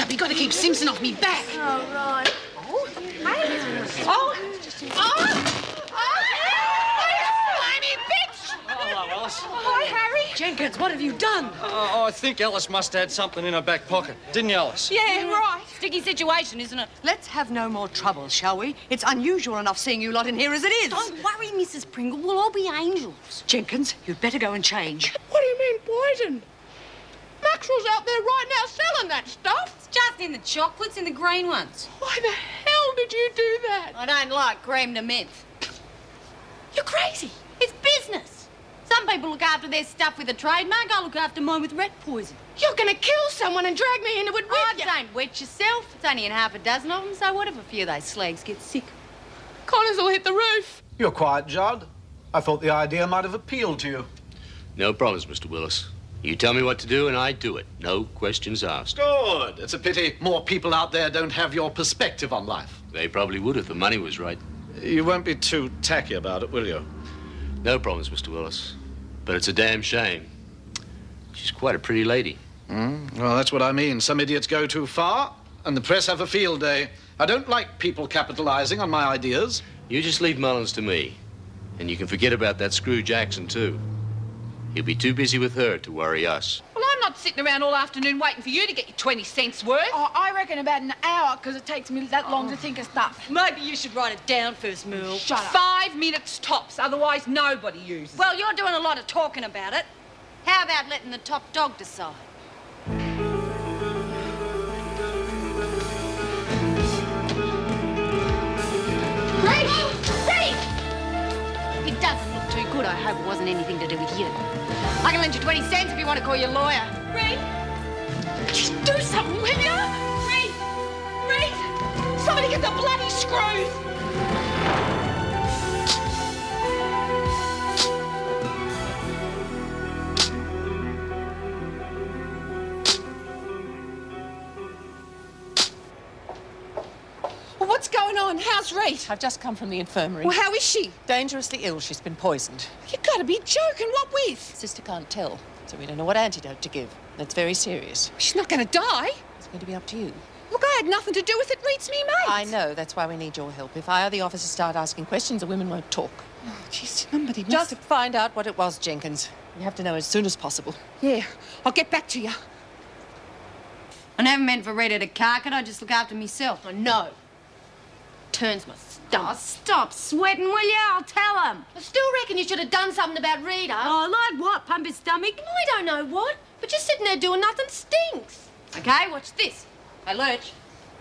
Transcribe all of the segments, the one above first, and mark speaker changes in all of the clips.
Speaker 1: up. You've got to keep Simpson off me back.
Speaker 2: Oh, right.
Speaker 1: Oh, hey. Oh.
Speaker 3: Hello, Alice.
Speaker 1: Hi, Harry. Jenkins, what have you done?
Speaker 3: I think Alice must have had something in her back pocket. Didn't you, Alice?
Speaker 1: Yeah, right.
Speaker 4: Sticky situation, isn't it?
Speaker 1: Let's have no more trouble, shall we? It's unusual enough seeing you lot in here as it is.
Speaker 4: Don't worry, Mrs. Pringle. We'll all be angels.
Speaker 1: Jenkins, you'd better go and change.
Speaker 2: What do you mean, poison? Maxwell's out there right now selling that stuff.
Speaker 4: It's just in the chocolates, in the green ones.
Speaker 2: Why the hell did you do that?
Speaker 4: I don't like cream to mint.
Speaker 2: You're crazy.
Speaker 4: It's business. Some people look after their stuff with a trademark. I look after mine with rat poison.
Speaker 2: You're going to kill someone and drag me into it with you.
Speaker 4: Don't wet yourself. It's only in half a dozen of them, so what if a few of those slags get sick?
Speaker 2: Connors will hit the roof.
Speaker 5: You're quiet, Judd. I thought the idea might have appealed to you.
Speaker 6: No problems, Mr. Willis. You tell me what to do and I do it. No questions asked.
Speaker 5: Good. It's a pity more people out there don't have your perspective on life.
Speaker 6: They probably would if the money was right.
Speaker 5: You won't be too tacky about it, will you?
Speaker 6: No problems, Mr. Willis. But it's a damn shame. She's quite a pretty lady.
Speaker 5: Well, that's what I mean. Some idiots go too far, and the press have a field day. I don't like people capitalizing on my ideas.
Speaker 6: You just leave Mullins to me. And you can forget about that screw Jackson, too. He'll be too busy with her to worry us.
Speaker 1: Well, I'm not sitting around all afternoon waiting for you to get your 20 cents worth.
Speaker 2: Oh, I reckon about an hour, because it takes me that long to think of stuff.
Speaker 4: Maybe you should write it down first, Merle.
Speaker 2: Shut up.
Speaker 1: 5 minutes tops, otherwise nobody uses it.
Speaker 4: Well, you're doing a lot of talking about it. How about letting the top dog decide? It doesn't look too good. I hope it wasn't anything to do with you. I can lend you 20 cents if you want to call your lawyer.
Speaker 1: Reed, just do something, will you? Reed, somebody get the bloody screws. What's going on? How's Reed?
Speaker 7: I've just come from the infirmary.
Speaker 1: Well, how is she?
Speaker 7: Dangerously ill. She's been poisoned.
Speaker 1: You gotta be joking. What with?
Speaker 7: Sister can't tell, so we don't know what antidote to give. That's very serious.
Speaker 1: She's not gonna die.
Speaker 7: It's going to be up to you.
Speaker 1: Look, I had nothing to do with it. Reed's me mate.
Speaker 7: I know. That's why we need your help. If our other officers start asking questions, the women won't talk.
Speaker 1: Oh, jeez, somebody must
Speaker 7: Just
Speaker 1: have...
Speaker 7: find out what it was, Jenkins. You have to know as soon as possible.
Speaker 1: Yeah, I'll get back to you.
Speaker 4: I never meant for Rita to cark it. I just look after myself. I know. Turns my stomach. Oh, stop sweating, will you? I'll tell him. I still reckon you should have done something about Rita. Oh, like what? Pump his stomach? I don't know what. But just sitting there doing nothing stinks. Okay, watch this. Hey, Lurch.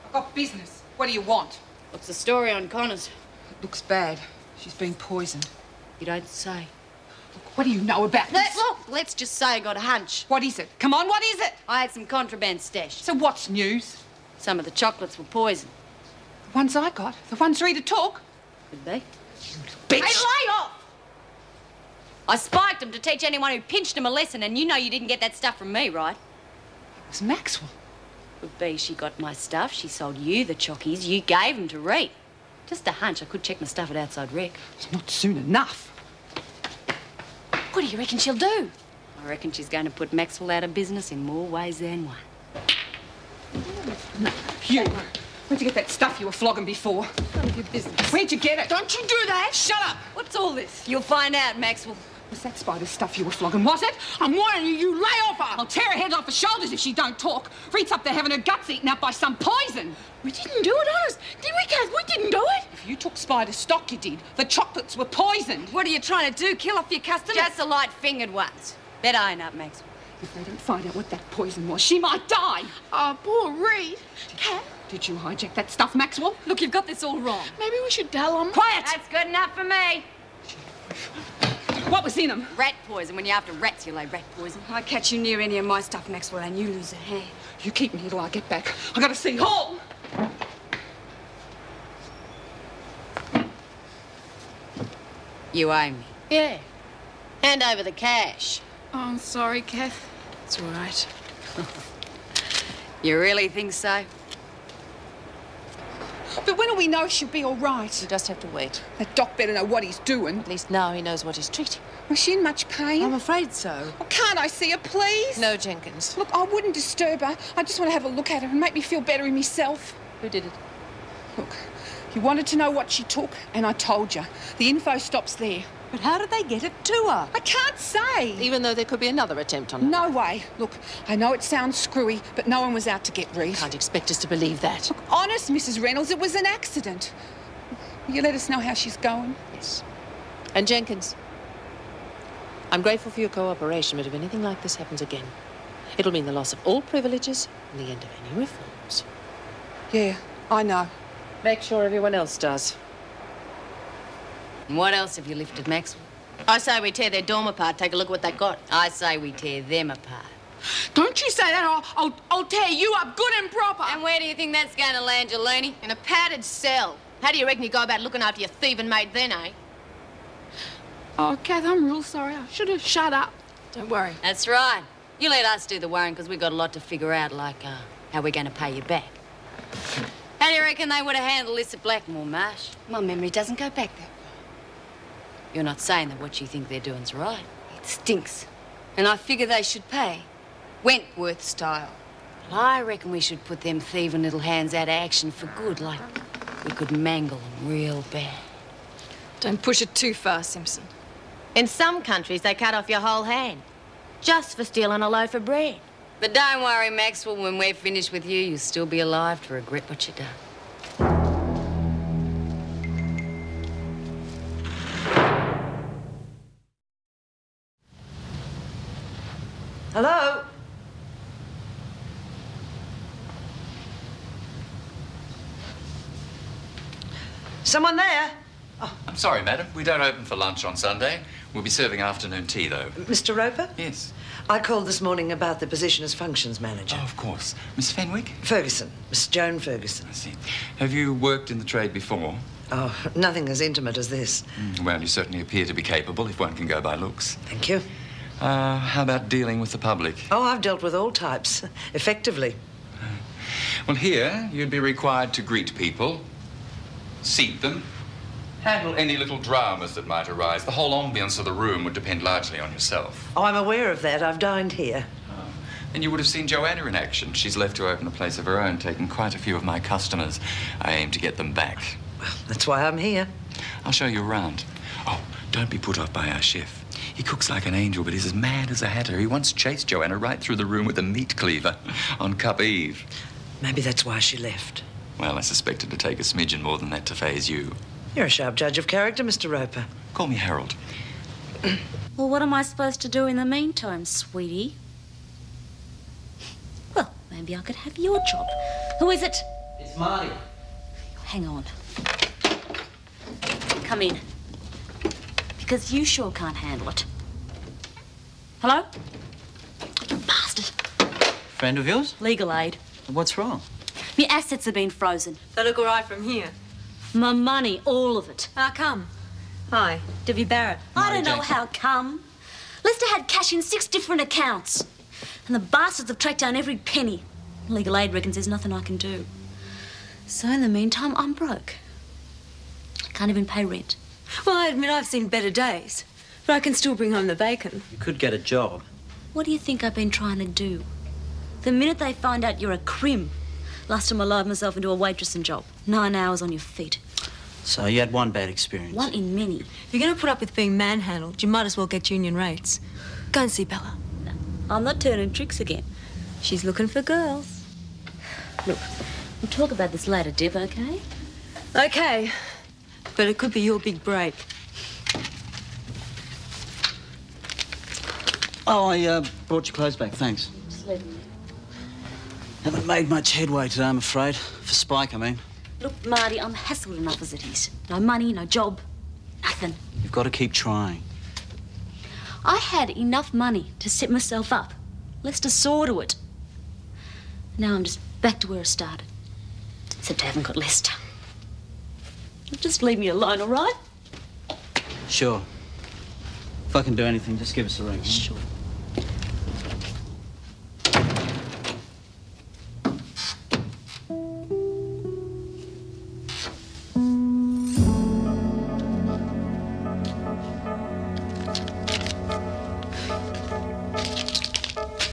Speaker 1: I've got business. What do you want?
Speaker 4: What's the story on Connors?
Speaker 1: It looks bad. She's been poisoned.
Speaker 4: You don't say.
Speaker 1: Look, what do you know about this?
Speaker 4: Look, let's just say I got a hunch.
Speaker 1: What is it? Come on, what is it?
Speaker 4: I had some contraband stashed.
Speaker 1: So what's news?
Speaker 4: Some of the chocolates were poisoned.
Speaker 1: The ones I got. The ones Rita took.
Speaker 4: Could they?
Speaker 1: Bitch!
Speaker 4: Hey, lay off! I spiked them to teach anyone who pinched them a lesson, and you know you didn't get that stuff from me, right?
Speaker 1: It was Maxwell.
Speaker 4: Could be she got my stuff, she sold you the chockies, you gave them to Reed. Just a hunch, I could check my stuff at outside rec.
Speaker 1: It's not soon enough.
Speaker 4: What do you reckon she'll do? I reckon she's going to put Maxwell out of business in more ways than one.
Speaker 1: No, you. Where'd you get that stuff you were flogging before?
Speaker 4: None of your business.
Speaker 1: Where'd you get it? Don't you do that! Shut up!
Speaker 4: What's all this? You'll find out, Maxwell.
Speaker 1: Was that spider stuff you were flogging, was it? I'm warning you, you lay off her! I'll tear her head off her shoulders if she don't talk. Reed's up there having her guts eaten out by some poison. We didn't do it, honest. Did we, Kath? We didn't do it. If you took spider stock, you did. The chocolates were poisoned.
Speaker 4: What are you trying to do? Kill off your customers? Just the light-fingered ones. Better own up, Maxwell.
Speaker 1: If they don't find out what that poison was, she might die.
Speaker 2: Oh, poor Reed.
Speaker 1: Kath, did you hijack that stuff, Maxwell?
Speaker 4: Look, you've got this all wrong.
Speaker 2: Maybe we should tell him.
Speaker 1: Quiet!
Speaker 4: That's good enough for me.
Speaker 1: What was in them?
Speaker 4: Rat poison. When you're after rats, you lay rat poison. I catch you near any of my stuff, Maxwell, and you lose a hand.
Speaker 1: You keep me here till I get back. I gotta see Hall.
Speaker 4: You owe me.
Speaker 2: Yeah.
Speaker 4: Hand over the cash.
Speaker 2: Oh, I'm sorry, Kath. It's all right.
Speaker 4: You really think so?
Speaker 1: But when will we know she'll be all right?
Speaker 7: You just have to wait.
Speaker 1: That doc better know what he's doing.
Speaker 7: At least now he knows what he's treating.
Speaker 1: Was she in much pain?
Speaker 7: I'm afraid so.
Speaker 1: Well, can't I see her, please?
Speaker 7: No, Jenkins.
Speaker 1: Look, I wouldn't disturb her. I just want to have a look at her and make me feel better in myself.
Speaker 7: Who did it?
Speaker 1: Look, you wanted to know what she took, and I told you. The info stops there.
Speaker 7: But how did they get it to her?
Speaker 1: I can't say.
Speaker 7: Even though there could be another attempt on her.
Speaker 1: No way. Look, I know it sounds screwy, but no one was out to get Reed.
Speaker 7: Can't expect us to believe that.
Speaker 1: Look, honest, Mrs. Reynolds, it was an accident. Will you let us know how she's going?
Speaker 7: Yes. And Jenkins, I'm grateful for your cooperation, but if anything like this happens again, it'll mean the loss of all privileges and the end of any reforms.
Speaker 1: Yeah, I know.
Speaker 7: Make sure everyone else does.
Speaker 4: And what else have you lifted, Maxwell? I say we tear their dorm apart. Take a look at what they got. I say we tear them apart.
Speaker 2: Don't you say that or I'll tear you up good and proper.
Speaker 4: And where do you think that's going to land you, Looney? In a padded cell. How do you reckon you go about looking after your thieving mate then, eh?
Speaker 2: Oh, Kath, I'm real sorry. I should have shut up.
Speaker 7: Don't worry.
Speaker 4: That's right. You let us do the worrying because we've got a lot to figure out, like how we're going to pay you back. How do you reckon they would have handled this at Blackmore, Marsh? My memory doesn't go back that far. You're not saying that what you think they're doing's right. It stinks. And I figure they should pay. Wentworth style. Well, I reckon we should put them thieving little hands out of action for good, like we could mangle them real bad.
Speaker 8: Don't push it too far, Simpson.
Speaker 4: In some countries, they cut off your whole hand. Just for stealing a loaf of bread. But don't worry, Maxwell, when we're finished with you, you'll still be alive to regret what you've done.
Speaker 9: Hello? Someone there?
Speaker 10: I'm sorry, madam. We don't open for lunch on Sunday. We'll be serving afternoon tea, though.
Speaker 9: Mr. Roper?
Speaker 10: Yes.
Speaker 9: I called this morning about the position as functions manager.
Speaker 10: Oh, of course. Miss Fenwick?
Speaker 9: Ferguson. Miss Joan Ferguson.
Speaker 10: I see. Have you worked in the trade before?
Speaker 9: Oh, nothing as intimate as this.
Speaker 10: Well, you certainly appear to be capable, if one can go by looks.
Speaker 9: Thank you.
Speaker 10: How about dealing with the public?
Speaker 9: Oh, I've dealt with all types, effectively.
Speaker 10: Well, here, you'd be required to greet people, seat them, handle any little dramas that might arise. The whole ambience of the room would depend largely on yourself.
Speaker 9: Oh, I'm aware of that. I've dined here.
Speaker 10: And you would have seen Joanna in action. She's left to open a place of her own, taking quite a few of my customers. I aim to get them back.
Speaker 9: Well, that's why I'm here.
Speaker 10: I'll show you around. Oh, don't be put off by our chef. He cooks like an angel, but he's as mad as a hatter. He once chased Joanna right through the room with a meat cleaver on Cup Eve.
Speaker 9: Maybe that's why she left.
Speaker 10: Well, I suspect it to take a smidgen more than that to faze you.
Speaker 9: You're a sharp judge of character, Mr. Roper.
Speaker 10: Call me Harold.
Speaker 4: Well, what am I supposed to do in the meantime, sweetie? Well, maybe I could have your job. Who is it?
Speaker 11: It's Marty.
Speaker 4: Hang on. Come in. Because you sure can't handle it. Hello? Bastard.
Speaker 11: Friend of yours?
Speaker 4: Legal aid.
Speaker 11: What's wrong?
Speaker 4: My assets have been frozen.
Speaker 8: They look all right from here.
Speaker 4: My money, all of it.
Speaker 8: How come? Hi, Debbie Barrett.
Speaker 4: I don't know how come. Lester had cash in 6 different accounts. And the bastards have tracked down every penny. Legal aid reckons there's nothing I can do. So in the meantime, I'm broke. I can't even pay rent.
Speaker 8: Well, I admit I've seen better days, but I can still bring home the bacon.
Speaker 11: You could get a job.
Speaker 4: What do you think I've been trying to do? The minute they find out you're a crim, last time I lied myself into a waitressing job. 9 hours on your feet.
Speaker 11: So you had one bad experience.
Speaker 4: One in many.
Speaker 8: If you're going to put up with being manhandled, you might as well get union rates. Go and see Bella.
Speaker 4: No, I'm not turning tricks again.
Speaker 8: She's looking for girls.
Speaker 4: Look, we'll talk about this later, Deb, okay?
Speaker 8: Okay, but it could be your big break.
Speaker 11: Oh, I brought your clothes back, thanks.
Speaker 4: Just leave them.
Speaker 11: Haven't made much headway today, I'm afraid. For Spike, I mean.
Speaker 4: Look, Marty, I'm hassled enough as it is. No money, no job, nothing.
Speaker 11: You've got to keep trying.
Speaker 4: I had enough money to set myself up. Lester saw to it. Now I'm just back to where I started. Except I haven't got Lester. Just leave me alone, all right?
Speaker 11: Sure. If I can do anything, just give us a ring.
Speaker 4: Sure.